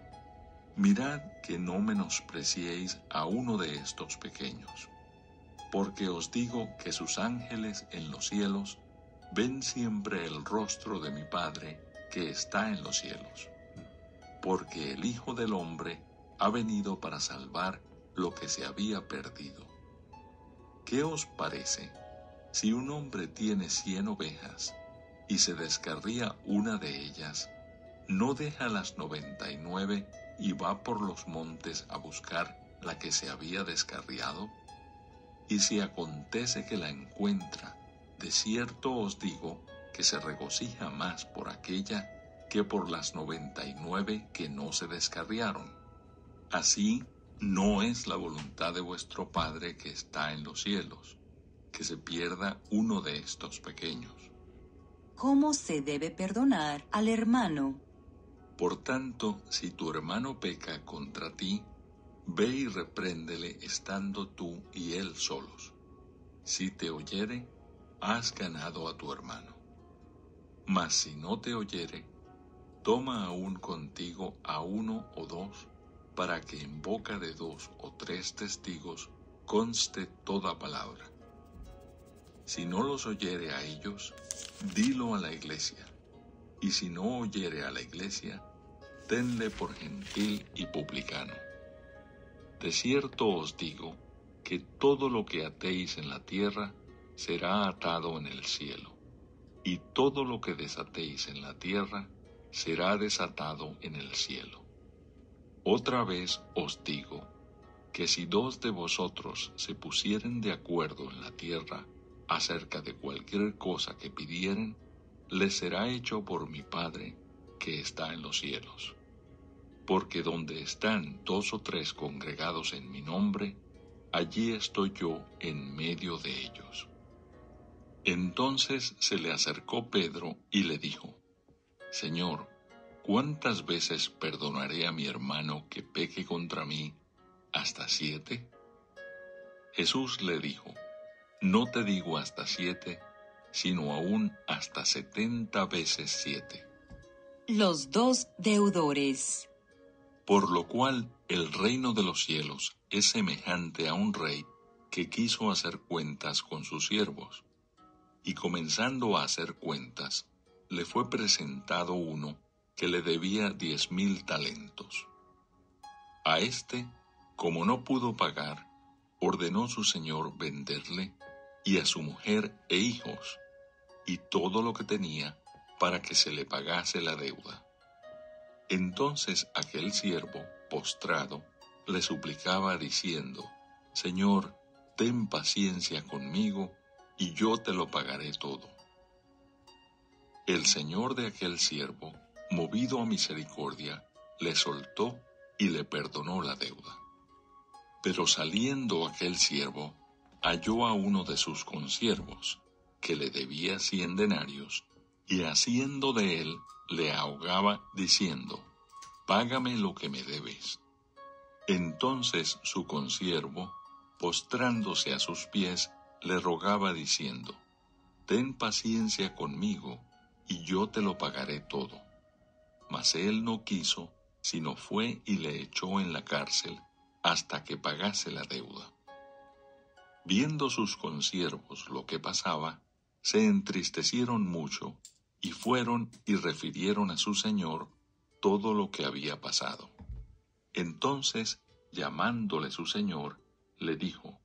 Mirad que no menospreciéis a uno de estos pequeños, porque os digo que sus ángeles en los cielos ven siempre el rostro de mi Padre que está en los cielos. Porque el Hijo del Hombre ha venido para salvar lo que se había perdido. ¿Qué os parece? Si un hombre tiene 100 ovejas y se descarría una de ellas, ¿no deja las 99 y va por los montes a buscar la que se había descarriado? Y si acontece que la encuentra, de cierto os digo que se regocija más por aquella que por las 99 que no se descarriaron. Así no es la voluntad de vuestro Padre que está en los cielos, que se pierda uno de estos pequeños. ¿Cómo se debe perdonar al hermano? Por tanto, si tu hermano peca contra ti, ve y repréndele estando tú y él solos. Si te oyere, has ganado a tu hermano. Mas si no te oyere, toma aún contigo a 1 o 2, para que en boca de 2 o 3 testigos conste toda palabra. Si no los oyere a ellos, dilo a la iglesia. Y si no oyere a la iglesia, tenle por gentil y publicano. De cierto os digo que todo lo que atéis en la tierra será atado en el cielo, y todo lo que desatéis en la tierra será desatado en el cielo. Otra vez os digo que si 2 de vosotros se pusieren de acuerdo en la tierra acerca de cualquier cosa que pidieren, les será hecho por mi Padre que está en los cielos. Porque donde están 2 o 3 congregados en mi nombre, allí estoy yo en medio de ellos. Entonces se le acercó Pedro y le dijo: Señor, ¿cuántas veces perdonaré a mi hermano que peque contra mí? ¿Hasta 7? Jesús le dijo: No te digo hasta 7, sino aún hasta 70 veces 7. Los 2 deudores. Por lo cual el reino de los cielos es semejante a un rey que quiso hacer cuentas con sus siervos. Y comenzando a hacer cuentas, le fue presentado uno que le debía 10,000 talentos. A éste, como no pudo pagar, ordenó su señor venderle, y a su mujer e hijos, y todo lo que tenía, para que se le pagase la deuda. Entonces aquel siervo, postrado, le suplicaba diciendo: Señor, ten paciencia conmigo, y yo te lo pagaré todo. El señor de aquel siervo, movido a misericordia, le soltó y le perdonó la deuda. Pero saliendo aquel siervo, halló a uno de sus consiervos, que le debía 100 denarios, y haciendo de él, le ahogaba, diciendo: Págame lo que me debes. Entonces su consiervo, postrándose a sus pies, le rogaba diciendo: Ten paciencia conmigo, y yo te lo pagaré todo. Mas él no quiso, sino fue y le echó en la cárcel, hasta que pagase la deuda. Viendo sus consiervos lo que pasaba, se entristecieron mucho, y fueron y refirieron a su señor todo lo que había pasado. Entonces, llamándole su señor, le dijo: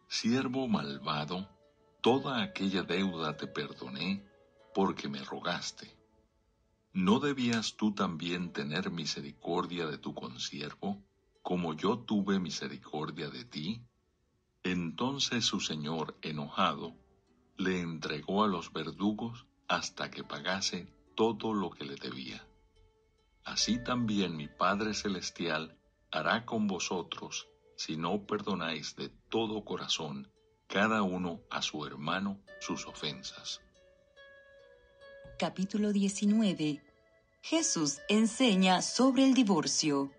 Siervo malvado, toda aquella deuda te perdoné, porque me rogaste. ¿No debías tú también tener misericordia de tu consiervo, como yo tuve misericordia de ti? Entonces su señor, enojado, le entregó a los verdugos hasta que pagase todo lo que le debía. Así también mi Padre Celestial hará con vosotros, si no perdonáis de todo corazón cada uno a su hermano sus ofensas. Capítulo 19. Jesús enseña sobre el divorcio.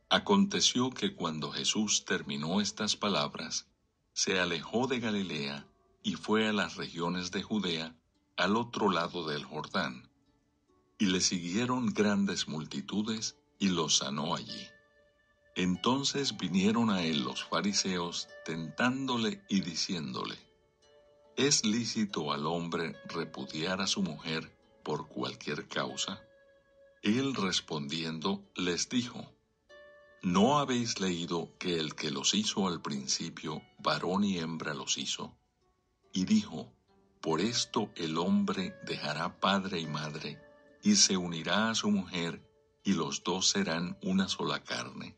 Aconteció que cuando Jesús terminó estas palabras, se alejó de Galilea y fue a las regiones de Judea, al otro lado del Jordán. Y le siguieron grandes multitudes, y los sanó allí. Entonces vinieron a él los fariseos, tentándole y diciéndole: ¿Es lícito al hombre repudiar a su mujer por cualquier causa? Él respondiendo les dijo: ¿No habéis leído que el que los hizo al principio, varón y hembra los hizo? y dijo: Por esto el hombre dejará padre y madre, y se unirá a su mujer, y los dos serán una sola carne.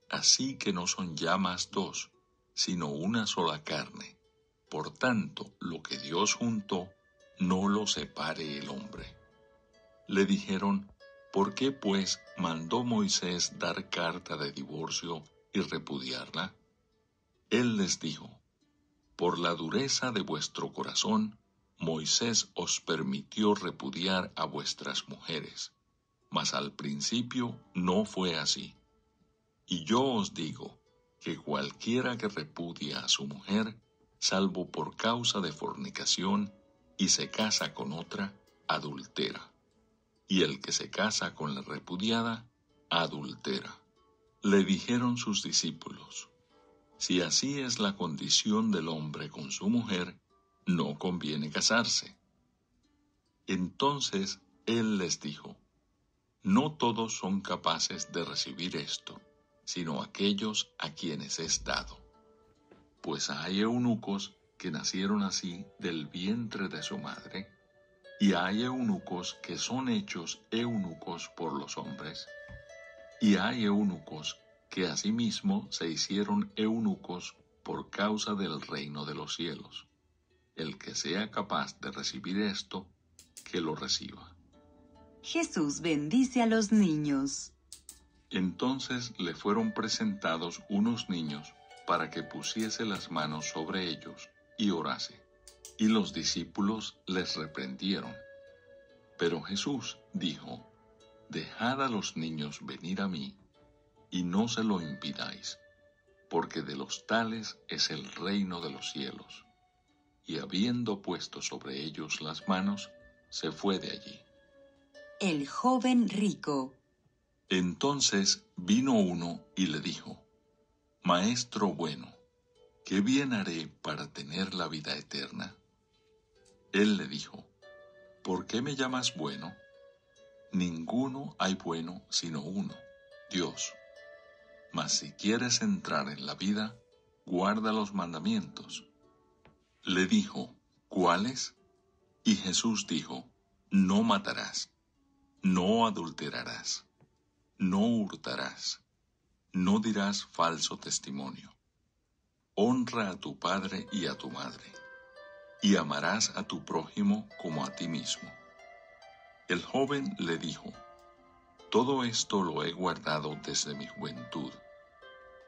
Así que no son ya más dos, sino una sola carne. Por tanto, lo que Dios juntó, no lo separe el hombre. Le dijeron: ¿Por qué pues mandó Moisés dar carta de divorcio y repudiarla? Él les dijo: Por la dureza de vuestro corazón, Moisés os permitió repudiar a vuestras mujeres, mas al principio no fue así. Y yo os digo que cualquiera que repudia a su mujer, salvo por causa de fornicación, y se casa con otra, adultera. Y el que se casa con la repudiada, adultera. Le dijeron sus discípulos: Si así es la condición del hombre con su mujer, no conviene casarse. Entonces él les dijo: No todos son capaces de recibir esto, sino aquellos a quienes es dado. Pues hay eunucos que nacieron así del vientre de su madre, y hay eunucos que son hechos eunucos por los hombres, y hay eunucos que asimismo se hicieron eunucos por causa del reino de los cielos. El que sea capaz de recibir esto, que lo reciba. Jesús bendice a los niños. Entonces le fueron presentados unos niños para que pusiese las manos sobre ellos y orase. Y los discípulos les reprendieron. Pero Jesús dijo: Dejad a los niños venir a mí, y no se lo impidáis, porque de los tales es el reino de los cielos. Y habiendo puesto sobre ellos las manos, se fue de allí. El joven rico. Entonces vino uno y le dijo: Maestro bueno, ¿qué bien haré para tener la vida eterna? Él le dijo: ¿Por qué me llamas bueno? Ninguno hay bueno sino uno, Dios. Mas si quieres entrar en la vida, guarda los mandamientos. Le dijo: ¿Cuáles? Y Jesús dijo: No matarás, no adulterarás, no hurtarás, no dirás falso testimonio. Honra a tu padre y a tu madre, y amarás a tu prójimo como a ti mismo. El joven le dijo: Todo esto lo he guardado desde mi juventud.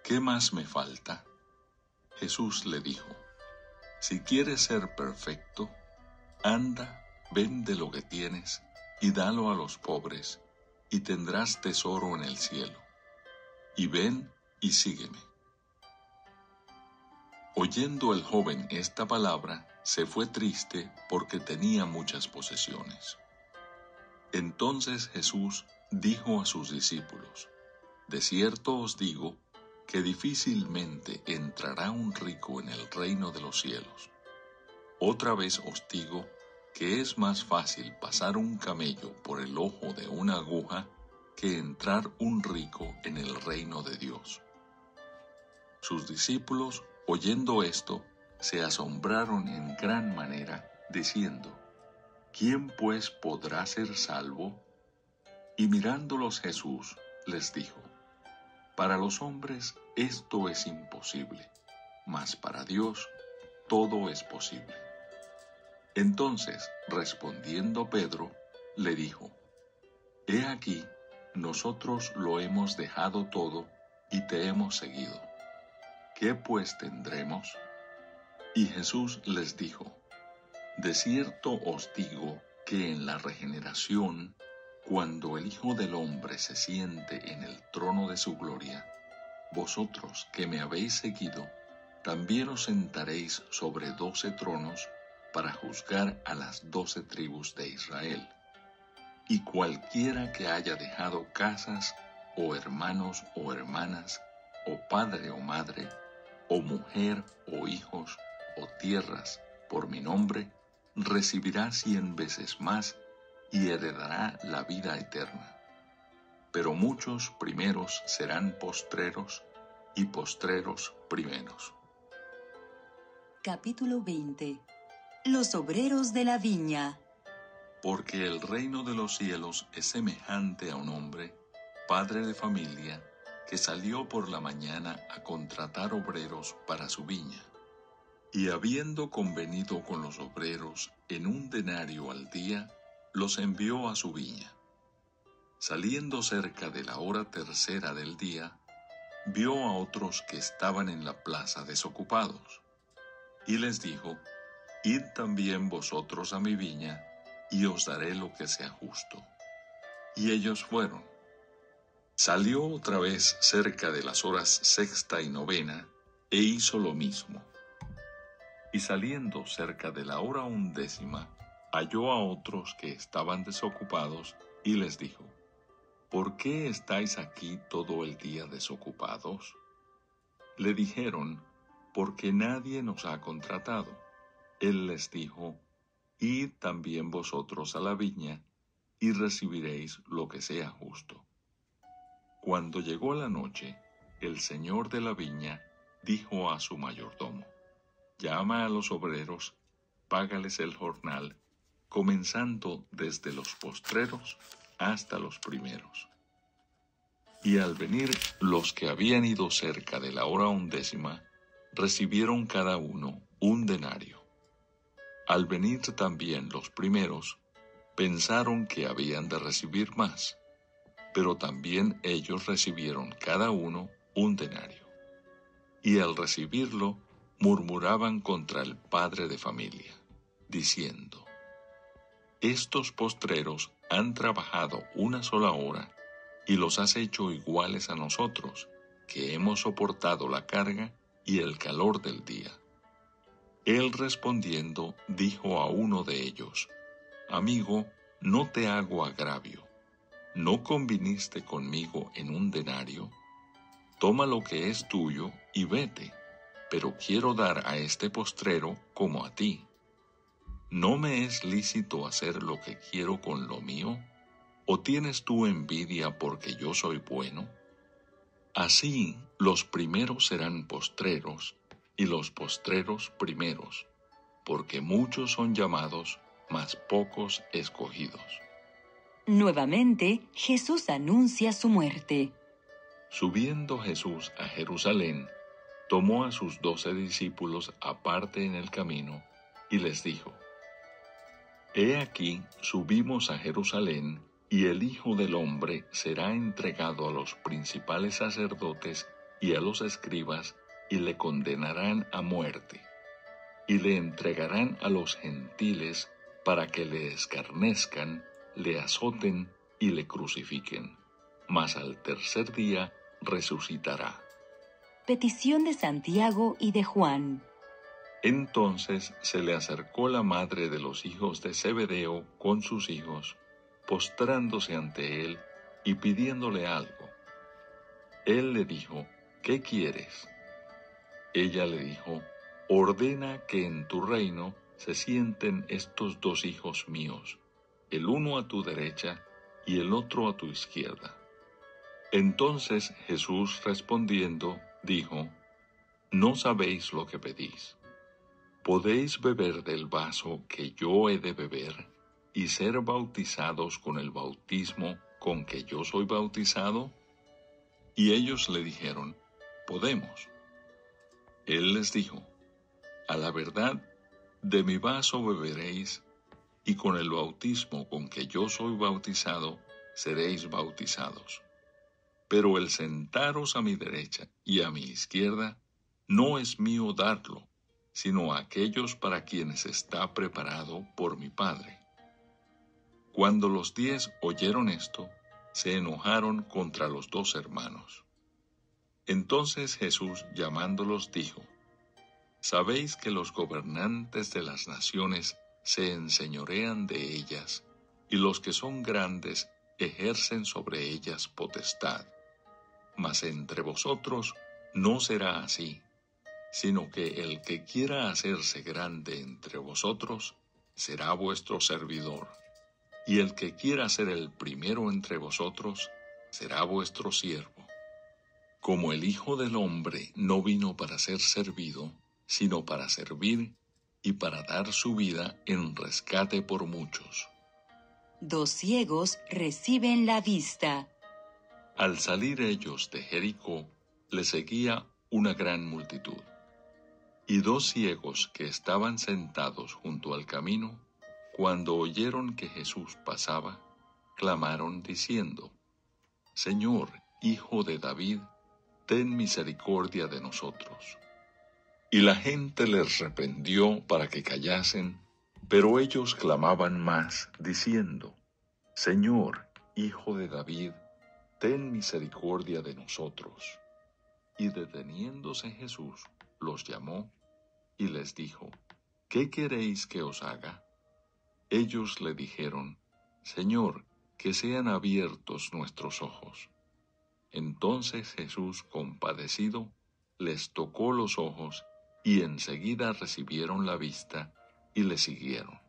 ¿Qué más me falta? Jesús le dijo: Si quieres ser perfecto, anda, vende lo que tienes y dalo a los pobres, y tendrás tesoro en el cielo. Y ven y sígueme. Oyendo el joven esta palabra, se fue triste porque tenía muchas posesiones. Entonces Jesús dijo a sus discípulos: De cierto os digo que difícilmente entrará un rico en el reino de los cielos. Otra vez os digo que es más fácil pasar un camello por el ojo de una aguja que entrar un rico en el reino de Dios. Sus discípulos, oyendo esto, se asombraron en gran manera, diciendo: ¿Quién pues podrá ser salvo? Y mirándolos Jesús les dijo: Para los hombres esto es imposible, mas para Dios todo es posible. Entonces, respondiendo Pedro, le dijo: He aquí, nosotros lo hemos dejado todo y te hemos seguido. ¿Qué pues tendremos? Y Jesús les dijo: De cierto os digo que en la regeneración, cuando el Hijo del Hombre se siente en el trono de su gloria, vosotros que me habéis seguido, también os sentaréis sobre 12 tronos para juzgar a las 12 tribus de Israel. Y cualquiera que haya dejado casas, o hermanos o hermanas, o padre o madre, o mujer o hijos, o tierras, por mi nombre, recibirá 100 veces más y heredará la vida eterna. Pero muchos primeros serán postreros, y postreros primeros. Capítulo 20. Los obreros de la viña. Porque el reino de los cielos es semejante a un hombre, padre de familia, que salió por la mañana a contratar obreros para su viña. Y habiendo convenido con los obreros en 1 denario al día, los envió a su viña. Saliendo cerca de la hora tercera del día, vio a otros que estaban en la plaza desocupados, y les dijo: Id también vosotros a mi viña, y os daré lo que sea justo. Y ellos fueron. Salió otra vez cerca de las horas sexta y novena, e hizo lo mismo. Y saliendo cerca de la hora 11, halló a otros que estaban desocupados, y les dijo: ¿Por qué estáis aquí todo el día desocupados? Le dijeron: Porque nadie nos ha contratado. Él les dijo: Id también vosotros a la viña, y recibiréis lo que sea justo. Cuando llegó la noche, el señor de la viña dijo a su mayordomo: Llama a los obreros, págales el jornal, comenzando desde los postreros hasta los primeros. Y al venir los que habían ido cerca de la hora 11, recibieron cada uno 1 denario. Al venir también los primeros, pensaron que habían de recibir más, pero también ellos recibieron cada uno 1 denario. Y al recibirlo, murmuraban contra el padre de familia, diciendo: Estos postreros han trabajado 1 sola hora, y los has hecho iguales a nosotros, que hemos soportado la carga y el calor del día. Él respondiendo dijo a uno de ellos: Amigo, no te hago agravio. ¿No conviniste conmigo en 1 denario? Toma lo que es tuyo y vete, pero quiero dar a este postrero como a ti. ¿No me es lícito hacer lo que quiero con lo mío? ¿O tienes tú envidia porque yo soy bueno? Así los primeros serán postreros, y los postreros primeros, porque muchos son llamados, mas pocos escogidos. Nuevamente, Jesús anuncia su muerte. Subiendo Jesús a Jerusalén, tomó a sus 12 discípulos aparte en el camino, y les dijo: He aquí, subimos a Jerusalén, y el Hijo del Hombre será entregado a los principales sacerdotes y a los escribas, y le condenarán a muerte, y le entregarán a los gentiles para que le escarnezcan, le azoten y le crucifiquen, mas al tercer día resucitará. Petición de Santiago y de Juan. Entonces se le acercó la madre de los hijos de Zebedeo con sus hijos, postrándose ante él y pidiéndole algo. Él le dijo: ¿Qué quieres? Ella le dijo: Ordena que en tu reino se sienten estos 2 hijos míos, el uno a tu derecha y el otro a tu izquierda. Entonces Jesús respondiendo dijo: No sabéis lo que pedís. ¿Podéis beber del vaso que yo he de beber, y ser bautizados con el bautismo con que yo soy bautizado? Y ellos le dijeron: Podemos. Él les dijo: A la verdad, de mi vaso beberéis, y con el bautismo con que yo soy bautizado, seréis bautizados. Pero el sentaros a mi derecha y a mi izquierda, no es mío darlo, sino a aquellos para quienes está preparado por mi Padre. Cuando los 10 oyeron esto, se enojaron contra los 2 hermanos. Entonces Jesús, llamándolos, dijo: ¿Sabéis que los gobernantes de las naciones se enseñorean de ellas, y los que son grandes ejercen sobre ellas potestad? Mas entre vosotros no será así, sino que el que quiera hacerse grande entre vosotros será vuestro servidor, y el que quiera ser el primero entre vosotros será vuestro siervo. Como el Hijo del Hombre no vino para ser servido, sino para servir y para dar su vida en rescate por muchos. 2 ciegos reciben la vista. Al salir ellos de Jericó, le seguía una gran multitud. Y 2 ciegos que estaban sentados junto al camino, cuando oyeron que Jesús pasaba, clamaron diciendo: Señor, Hijo de David, ten misericordia de nosotros. Y la gente les reprendió para que callasen, pero ellos clamaban más, diciendo: Señor, Hijo de David, ten misericordia de nosotros. Y deteniéndose Jesús, los llamó y les dijo: ¿Qué queréis que os haga? Ellos le dijeron: Señor, que sean abiertos nuestros ojos. Entonces Jesús, compadecido, les tocó los ojos, y enseguida recibieron la vista y le siguieron.